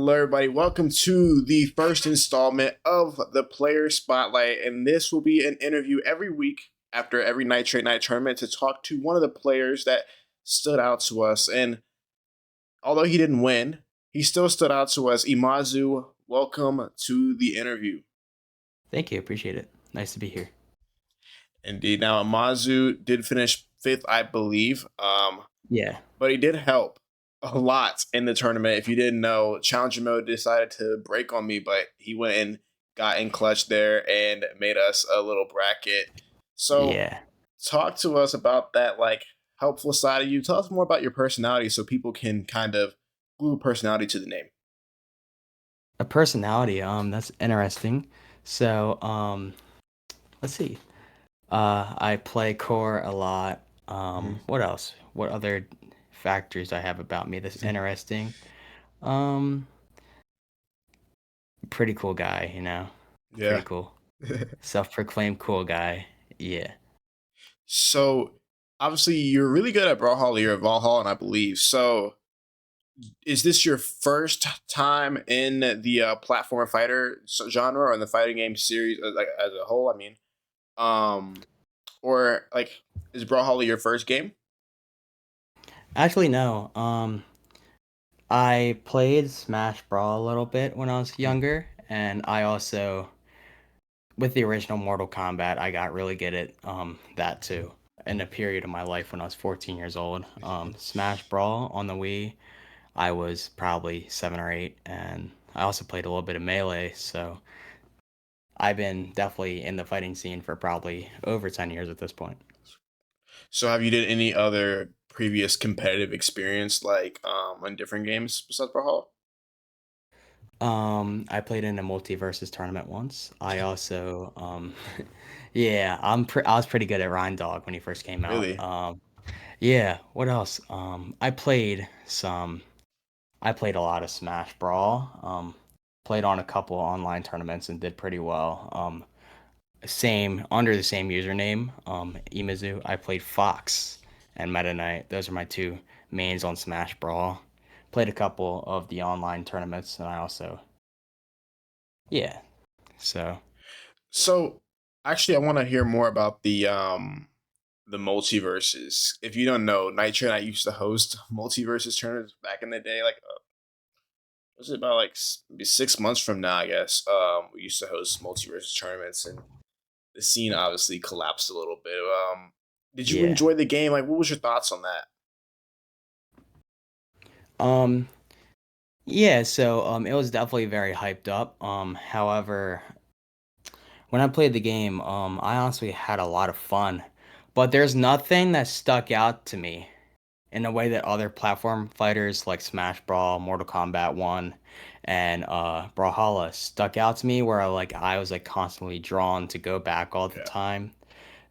Hello, everybody. Welcome to the first installment of the Player Spotlight. And this will be an interview every week after every Nitrate Night tournament to talk to one of the players that stood out to us. And although he didn't win, he still stood out to us. Imazu, welcome to the interview. Thank you. Appreciate it. Nice to be here. Indeed. Now, Imazu did finish fifth, I believe, Yeah. but he did help a lot in the tournament. If you didn't know, Challenger Mode decided to break on me, but he went and got in clutch there and made us a little bracket. So, Yeah. talk to us about that, like, helpful side of you. Tell us more about your personality so people can kind of glue personality to the name. A personality. That's interesting. So, let's see. I play core a lot. Mhm. What else? What other factors I have about me that's interesting? Um, Pretty cool guy, Pretty Yeah. cool. Self-proclaimed cool guy. Yeah. So, obviously, you're really good at Brawlhalla. You're at Valhalla, I believe. So, is this your first time in the platform fighter genre or in the fighting game series, like as a whole? I mean, um, or like is Brawlhalla your first game? Actually, no. I played Smash Brawl a little bit when I was Mm. younger, and I also with the original Mortal Kombat, I got really good at that too. In a period of my life when I was 14 years old, Smash Brawl on the Wii, I was probably 7 or 8, and I also played a little bit of Melee. So I've been definitely in the fighting scene for probably over 10 years at this point. So, have you did any other previous competitive experience, like in different games besides Brawlhalla? I played in a multiverses tournament once. I also, yeah, I was pretty good at Rhine Dog when he first came out. Really? Yeah, what else? I played a lot of Smash Brawl. Played on a couple online tournaments and did pretty well. Same under the same username, Imazu. I played Fox and Meta Knight. Those are my two mains on Smash Brawl. Played a couple of the online tournaments, and I also, yeah. So, So, actually, I want to hear more about the multiverses. If you don't know, Nitro and I used to host multiverses tournaments back in the day. Like, was it about like maybe 6 months from now? I guess we used to host multiverses tournaments, and the scene obviously collapsed a little bit. Did you yeah. enjoy the game? Like, what was your thoughts on that? Um, yeah. So, it was definitely very hyped up. However, when I played the game, I honestly had a lot of fun, but there's nothing that stuck out to me in a way that other platform fighters like Smash Brawl, Mortal Kombat 1, and Brawlhalla stuck out to me where I was like constantly drawn to go back all the Yeah. time.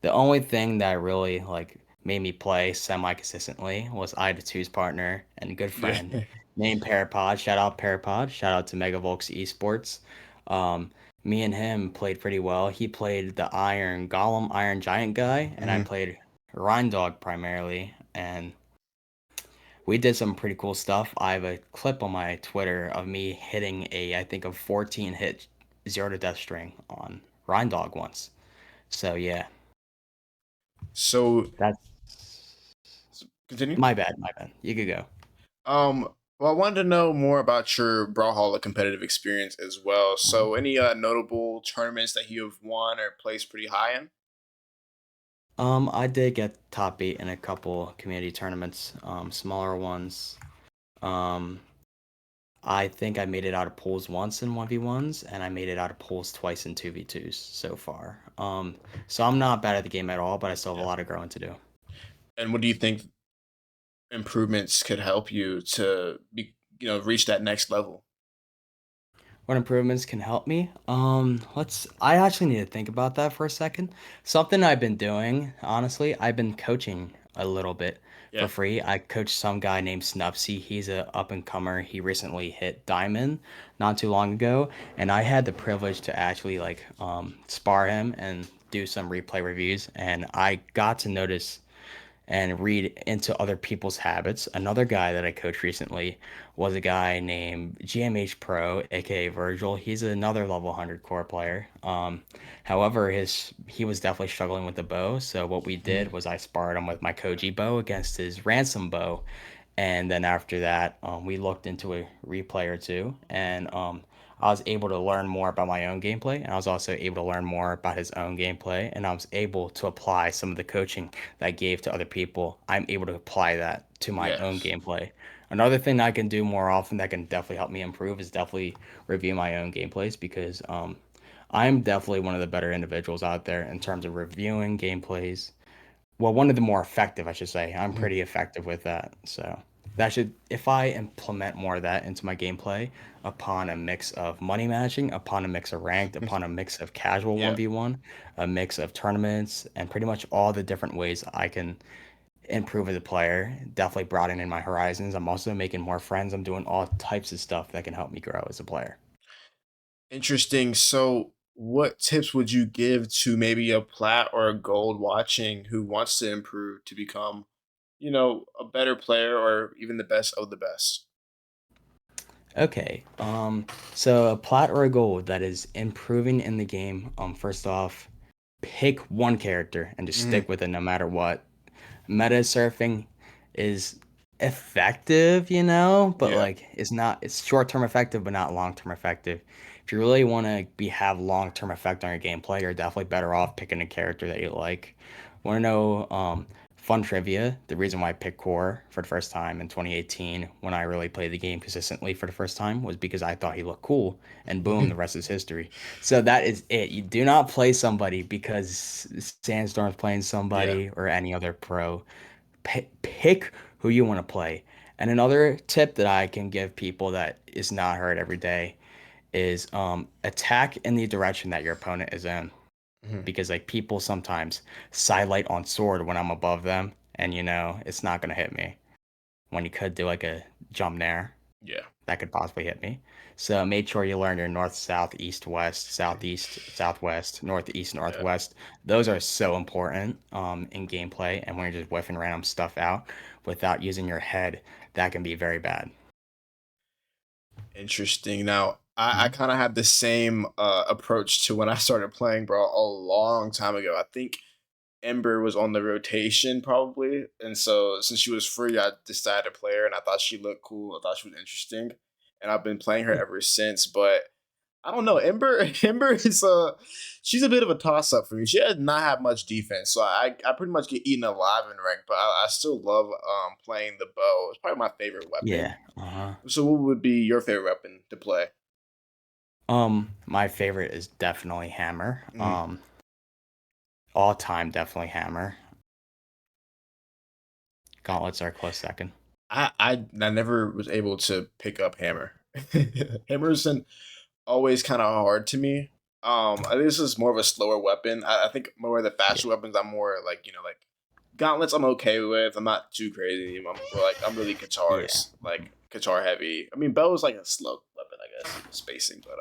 The only thing that really like made me play semi-consistently was I had a twos partner and a good Yeah. friend named Parapod. Shout out Parapod. Shout out to Megavolx Esports. Um, Me and him played pretty well. He played the Iron Golem, Iron Giant guy, and I Hmm. played Rhine Dog primarily. And we did some pretty cool stuff. I have a clip on my Twitter of me hitting I think a 14 hit zero to death string on Rhine Dog once. So yeah, So, that's continue. my bad. You could go. Well, I wanted to know more about your Brawlhalla competitive experience as well. Mhm. So, any notable tournaments that you have won or placed pretty high in? I did get top 8 in a couple community tournaments, smaller ones. Um, I think I made it out of pools once in 1v1s, and I made it out of pools twice in 2v2s so far. So I'm not bad at the game at all, but I still have a Yeah. lot of growing to do. And what do you think improvements could help you to be, reach that next level? What improvements can help me? I actually need to think about that for a second. Something I've been doing, honestly, I've been coaching a little bit for Yeah. free. I coach some guy named Snupsy. He's a up and comer. He recently hit diamond not too long ago, and I had the privilege to actually spar him and do some replay reviews, and I got to notice and read into other people's habits. Another guy that I coached recently was a guy named GMH Pro, aka Virgil. He's another level 100 core player. However, his he was definitely struggling with the bow. So what we Mhm. did was I sparred him with my Koji bow against his ransom bow, and then after that, we looked into a replay or two, and I was able to learn more about my own gameplay, and I was also able to learn more about his own gameplay, and I was able to apply some of the coaching that I gave to other people. I'm able to apply that to my own Yes. gameplay. Another thing that I can do more often that can definitely help me improve is definitely review my own gameplays because I'm definitely one of the better individuals out there in terms of reviewing gameplays, well, one of the more effective, I should say. I'm Mhm. pretty effective with that. So that should, if I implement more of that into my gameplay, upon a mix of money matching, upon a mix of ranked, upon a mix of casual Yeah. 1v1, a mix of tournaments, and pretty much all the different ways I can improve as a player, definitely broadening my horizons. I'm also making more friends. I'm doing all types of stuff that can help me grow as a player. Interesting. So, what tips would you give to maybe a plat or a gold watching who wants to improve to become, a better player or even the best of the best? Okay. So a plat or a gold that is improving in the game. First off, pick one character and just Mhm. stick with it no matter what. Meta surfing is effective, but Yeah. like it's short term effective, but not long term effective. If you really want to be have long term effect on your gameplay, you're definitely better off picking a character that you like. Want to know fun trivia? The reason why I picked Core for the first time in 2018 when I really played the game consistently for the first time was because I thought he looked cool, and boom, the rest is history. So that is it. You do not play somebody because Sandstorm's playing Yeah. somebody or any other pro. Pick who you want to play. And another tip that I can give people that is not heard every day is attack in the direction that your opponent is in. Mhm. Because like people sometimes sidelight on sword when I'm above them, and it's not gonna hit me. When you could do like a jump nair, Yeah. that could possibly hit me. So make sure you learn your north, south, east, west, southeast, southwest, northeast, Yeah. northwest. Those are so important in gameplay, and when you're just whiffing random stuff out without using your head, that can be very bad. Interesting. Now, I Mhm. kind of had the same approach to when I started playing, bro, a long time ago. I think Ember was on the rotation probably, and so since she was free, I decided to play her, and I thought she looked cool. I thought she was interesting, and I've been playing her Yeah. ever since. But I don't know, Ember. Ember is she's a bit of a toss up for me. She does not have much defense, so I pretty much get eaten alive in rank. But I still love playing the bow. It's probably my favorite weapon. Yeah. Uh-huh. So, what would be your favorite weapon to play? My favorite is definitely hammer. Mhm. All time definitely hammer. Gauntlets are a close second. I never was able to pick up hammer. Hammers and always kind of hard to me. I think this is more of a slower weapon. I think more of the Yeah. faster weapons. I'm more like like gauntlets. I'm okay with. I'm not too crazy. I'm really Yeah. guitars like guitar heavy. I mean, bow is like a slow weapon, I guess, spacing, but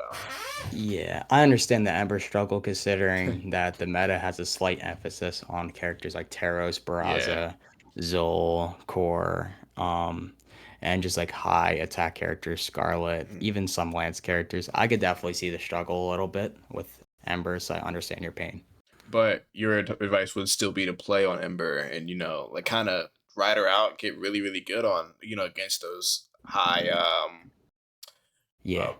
Yeah, I understand the Ember struggle considering that the meta has a slight emphasis on characters like Taros, yeah. Barraza, Zol, Core, and just like high attack characters, Scarlet, Mhm. even some Lance characters. I could definitely see the struggle a little bit with Ember, so I understand your pain. But your advice would still be to play on Ember and like kind of ride her out, get really really good on against those high Yeah. uh,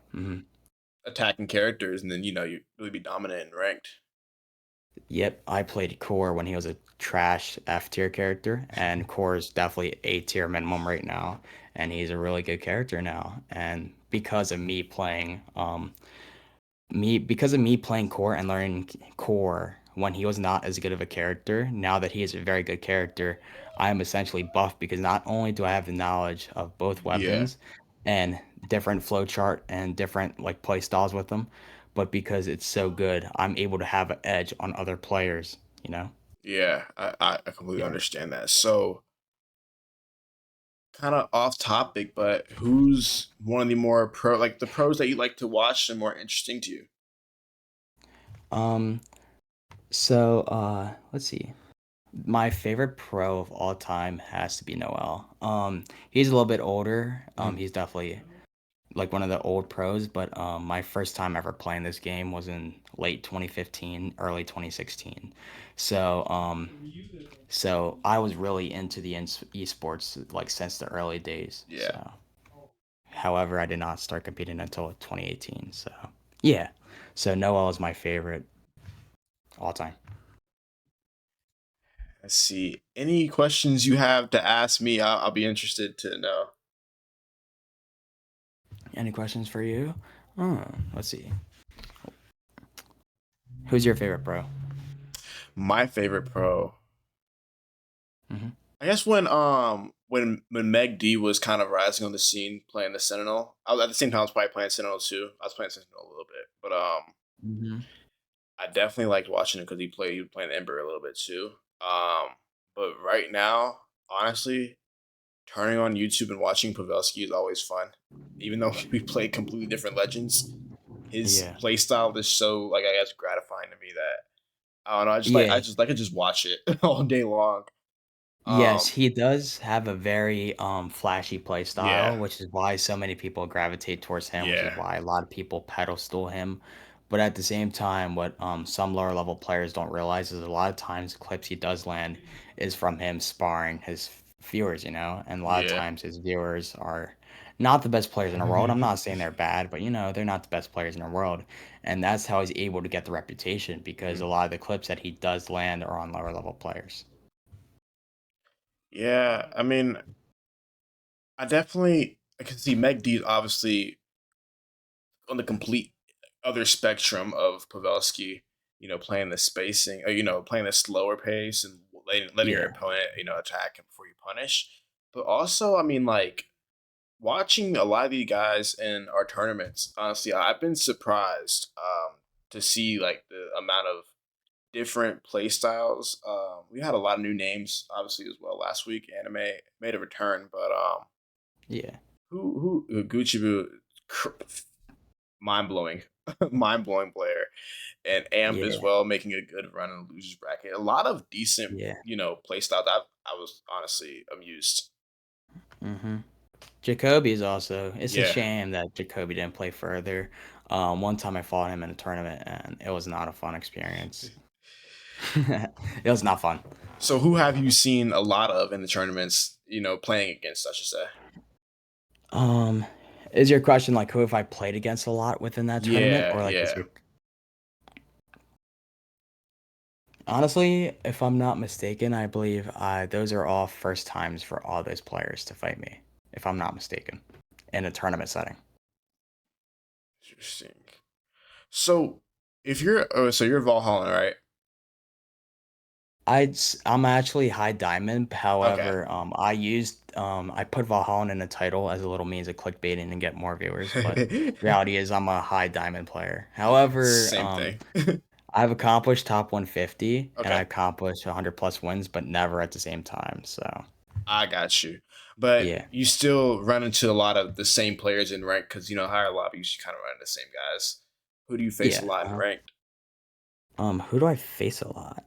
attacking characters, and then you really be dominant and ranked. Yep, I played Core when he was a trash F tier character, and Core is definitely A tier minimum right now, and he's a really good character now. And because of me playing Core and learning Core when he was not as good of a character, now that he is a very good character, I am essentially buffed because not only do I have the knowledge of both Yeah, weapons and different flowchart and different like play styles with them, but because it's so good, I'm able to have an edge on other players. yeah, I completely Yeah. understand that. So kind of off topic, but who's one of the more like the pros that you like to watch and more interesting to you? Um, so let's see. My favorite pro of all time has to be Noel. He's a little bit older. Mhm. He's definitely like one of the old pros, but my first time ever playing this game was in late 2015, early 2016. So, so I was really into the esports like since the early days. Yeah. So, however, I did not start competing until 2018. So, yeah. So Noel is my favorite all time. Let's see. Any questions you have to ask me? I'll be interested to know. Any questions for you? Let's see. Who's your favorite pro? My favorite pro. Hmm. I guess when Meg D was kind of rising on the scene playing the Sentinel. At the same time I was probably playing Sentinel too. I was playing Sentinel a little bit. But Hmm. I definitely liked watching him because he was playing Ember a little bit too. But right now, honestly, turning on YouTube and watching Pavelski is always fun. Even though we play completely different legends, his Yeah. play style is so like I guess gratifying to me that I don't know. Yeah. I could just watch it all day long. Yes, Um, he does have a very flashy play yeah, style, which is why so many people gravitate towards him, which is yeah, why a lot of people pedestal him. But at the same time, what some lower level players don't realize is a lot of times the clips he does land is from him sparring his viewers, and a lot of yeah. times his viewers are not the best players in the world. I'm not saying they're bad, but they're not the best players in the world. And that's how he's able to get the reputation because Mhm. a lot of the clips that he does land are on lower level players. Yeah, I mean, I can see Meg D obviously on the complete other spectrum of Pavelski, playing the spacing, or, playing the slower pace and letting your Yeah. opponent, attack him before you punish. But also, I mean, like watching a lot of these guys in our tournaments, honestly, I've been surprised to see like the amount of different play styles. We had a lot of new names, obviously, as well last week. Anime made a return, but Yeah. who Gucci Boo, mind blowing, mind blowing player, and Amp as Yeah. well, making a good run in the losers bracket. A lot of decent, Yeah. play styles. I was honestly amused. Mhm. Jacoby is also it's a Yeah. shame that Jacoby didn't play further. One time I fought him in a tournament, and it was not a fun experience. It was not fun. So who have you seen a lot of in the tournaments? Playing against, I should say. Um, is your question, like, who have I played against a lot within that tournament? Yeah, Or, like, is yeah. your honestly, if I'm not mistaken, I believe, those are all first times for all those players to fight me, if I'm not mistaken, in a tournament setting. Interesting. So if you're, so you're Valhalla, right? I'm actually high diamond. Okay. However, I put Valhalla in the title as a little means of clickbaiting and get more viewers. But reality is I'm a high diamond player. However, Same thing. I've accomplished top 150 and I Okay. accomplished 100 plus wins, but never at the same time. So I got you. But yeah, you still run into a lot of the same players in rank because higher lobbies you kind of run into the same guys. Who do you face a yeah. lot in ranked? Who do I face a lot?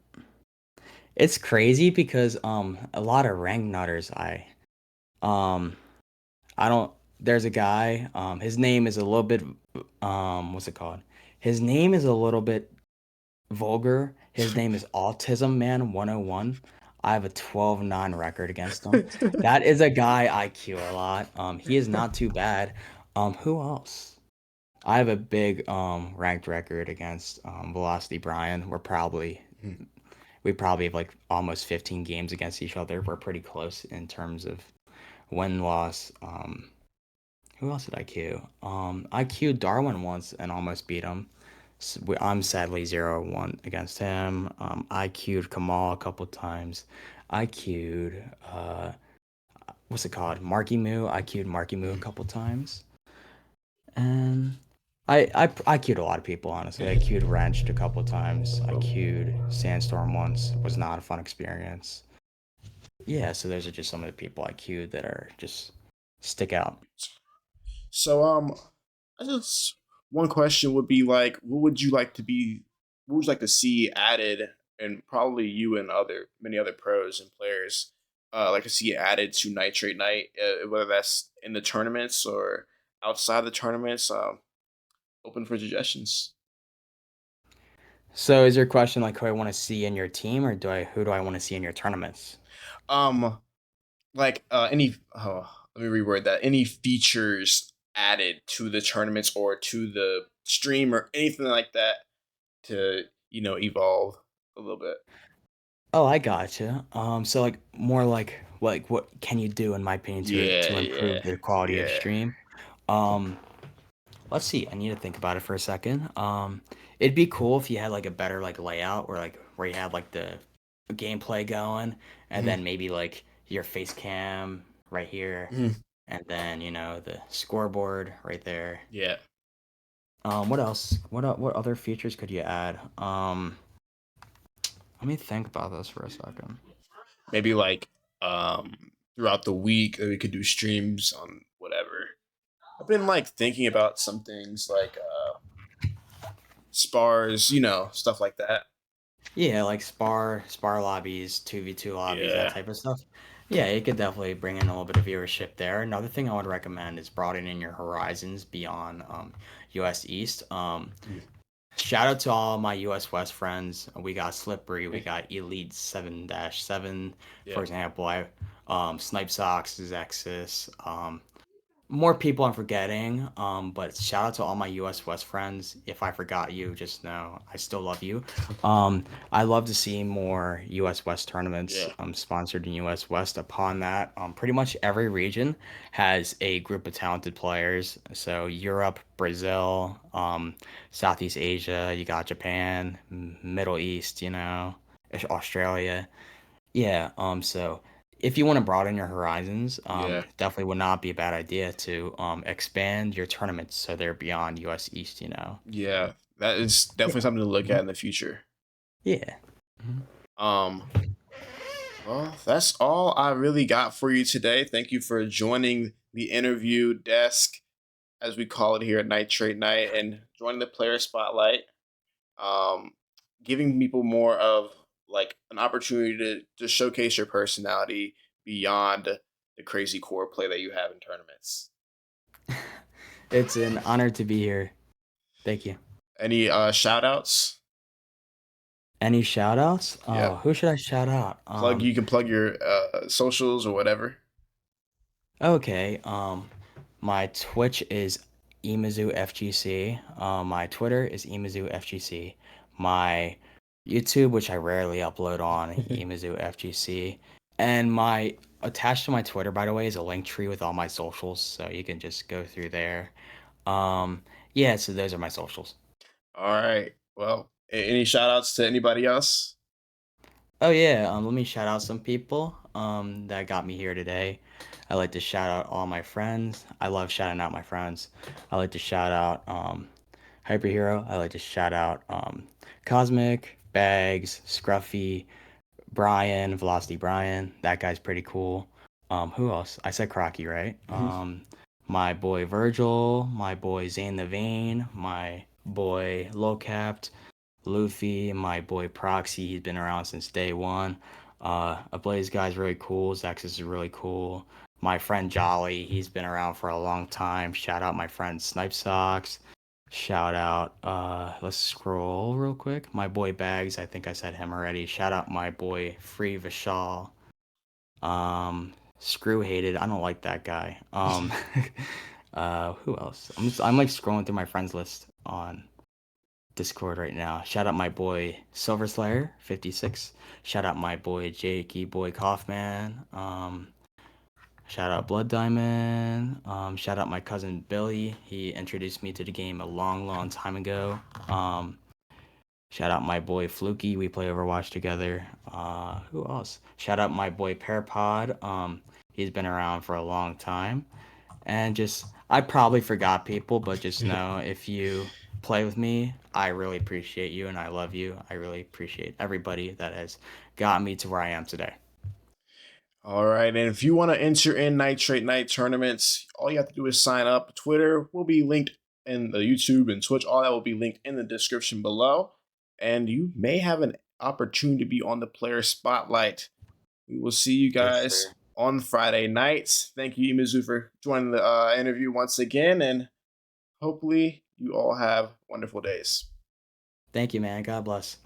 It's crazy because a lot of rank nutters um I don't. There's a guy. His name is a little bit. What's it called? His name is a little bit vulgar. His name is Autism Man 101. I have a 12-9 record against him. That is a guy I queue a lot. He is not too bad. Who else? I have a big ranked record against Velocity Brian. We probably have like almost 15 games against each other. We're pretty close in terms of win loss. Who else did I queue? I queued Darwin once and almost beat him. I'm sadly 0-1 against him. I queued Kamal a couple times. I queued what's it called? Marky Moo. I queued Marky Moo a couple times. And I queued a lot of people, honestly. I queued Wrenched a couple times. I queued Sandstorm once. It was not a fun experience. Yeah, so those are just some of the people I queued that are just stick out. So I just one question would be like, what would you like to see added and probably you and other many other pros and players like to see added to Nitrate Night, whether that's in the tournaments or outside the tournaments. Open for suggestions. So is your question like who I want to see in your team, or who do I want to see in your tournaments? Um, like any let me reword that. Any features added to the tournaments or to the stream or anything like that to evolve a little bit. Oh, I gotcha. So like more like what can you do in my opinion Yeah, to improve yeah, the quality of yeah. stream? Um, let's see. I need to think about it for a second. It'd be cool if you had like a better like layout where you have like the gameplay going, and Mhm, then maybe like your face cam right here, mhm. and then the scoreboard right there. Yeah, What else? What other features could you add? Let me think about this for a second. maybe like throughout the week we could do streams on whatever. I've been like thinking about some things like spars, stuff like that. Yeah, like spar lobbies, 2v2 lobbies, that Yeah. type of stuff. Yeah, it could definitely bring in a little bit of viewership there. Another thing I would recommend is broadening your horizons beyond US East. Shout out to all my US West friends. We got Slippery, we got Elite 7-7, Yeah. for example. I Snipe Socks, Zexus, more people I'm forgetting, but shout out to all my US West friends. If I forgot you, just know I still love you. I love to see more US West tournaments Yeah. sponsored in US West. Upon that, pretty much every region has a group of talented players. So Europe, Brazil, Southeast Asia, you got Japan, Middle East, Australia. Yeah, so if you want to broaden your horizons, Yeah. definitely would not be a bad idea to expand your tournaments so they're beyond US East. Yeah. That is Yeah. definitely something to look at Mhm. in the future. Yeah. Mhm. Um well, that's all I really got for you today. Thank you for joining the interview desk, as we call it here at Nitrate Night, and joining the player spotlight. Um, Giving people more of like an opportunity to showcase your personality beyond the crazy core play that you have in tournaments. It's an honor to be here. Thank you. Any shout outs? Any shout outs? Yeah. Oh, who should I shout out? You can plug your socials or whatever. Okay. My Twitch is ImazuFGC. My Twitter is ImazuFGC. My YouTube, which I rarely upload on, ImazuFGC. And my attached to my Twitter, by the way, is a link tree with all my socials, so you can just go through there. Um, yeah, so those are my socials. All right. Well, any shout outs to anybody else? Oh yeah, let me shout out some people that got me here today. I like to shout out all my friends. I love shouting out my friends. I like to shout out Hyperhero. I like to shout out Cosmic, Bags, Scruffy, Brian, Velocity Brian. That guy's pretty cool. Who else? I said Crocky, right? Mhm. My boy Virgil, my boy Zane the Vane, my boy Low Capped, Luffy, my boy Proxy. He's been around since day one. Ablaze guy's really cool. Zexus is really cool. My friend Jolly, he's been around for a long time. Shout out my friend Snipe Socks. Shout out, let's scroll real quick. My boy Bags, I think I said him already. Shout out my boy Free Vishal. Screw Hated, I don't like that guy. Who else? I'm like scrolling through my friends list on Discord right now. Shout out my boy Silver Slayer 56. Shout out my boy Jakey Boy Kaufman. Shout out Blood Diamond. Shout out my cousin Billy. He introduced me to the game a long, long time ago. Um, Shout out my boy Fluky. We play Overwatch together. Who else? Shout out my boy Pearpod. He's been around for a long time. And just, I probably forgot people, but just know if you play with me, I really appreciate you and I love you. I really appreciate everybody that has got me to where I am today. All right. And if you want to enter in Nitrate Night tournaments, all you have to do is sign up. Twitter will be linked in the YouTube and Twitch. All that will be linked in the description below. And you may have opportunity to be on the player spotlight. We will see you Yes, guys sir. on Friday nights. Thank you, Imazu, for joining the interview once again, and hopefully you all have wonderful days. Thank you, man. God bless.